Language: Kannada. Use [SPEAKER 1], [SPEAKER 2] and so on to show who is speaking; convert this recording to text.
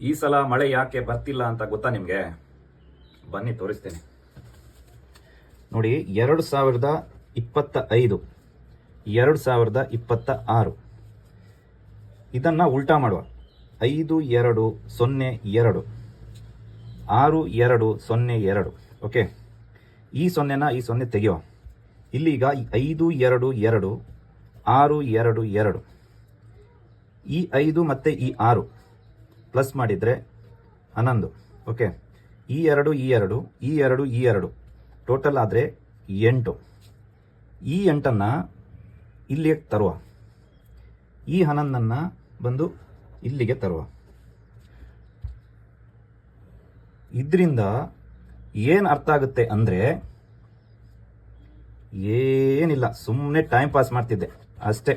[SPEAKER 1] ಈ ಸಲ ಮಳೆ ಯಾಕೆ ಬರ್ತಿಲ್ಲ ಅಂತ ಗೊತ್ತಾ ನಿಮಗೆ? ಬನ್ನಿ ತೋರಿಸ್ತೇನೆ ನೋಡಿ. 2025 2026 ಇದನ್ನ ಉಲ್ಟಾ ಮಾಡುವ. 5202 6202. ಓಕೆ, ಈ ಸೊನ್ನೆನ ಈ ಸೊನ್ನೆ ತೆಗೆಯುವ. ಇಲ್ಲಿಗ 522 622. ಈ 5 ಮತ್ತೆ ಈ 6 ಪ್ಲಸ್ ಮಾಡಿದ್ರೆ 11. ಓಕೆ, ಈ 2 ಈ 2 ಈ 2 ಈ 2 ಟೋಟಲ್ ಆದರೆ 8. ಈ 8ಅನ್ನ ಇಲ್ಲಿಗೆ ತರುವ. ಈ 11ಅನ್ನ ಬಂದು ಇಲ್ಲಿಗೆ ತರುವ. ಇದರಿಂದ ಏನು ಅರ್ಥ ಆಗುತ್ತೆ ಅಂದರೆ, ಏನಿಲ್ಲ, ಸುಮ್ಮನೆ ಟೈಮ್ ಪಾಸ್ ಮಾಡ್ತಿದ್ದೆ ಅಷ್ಟೇ.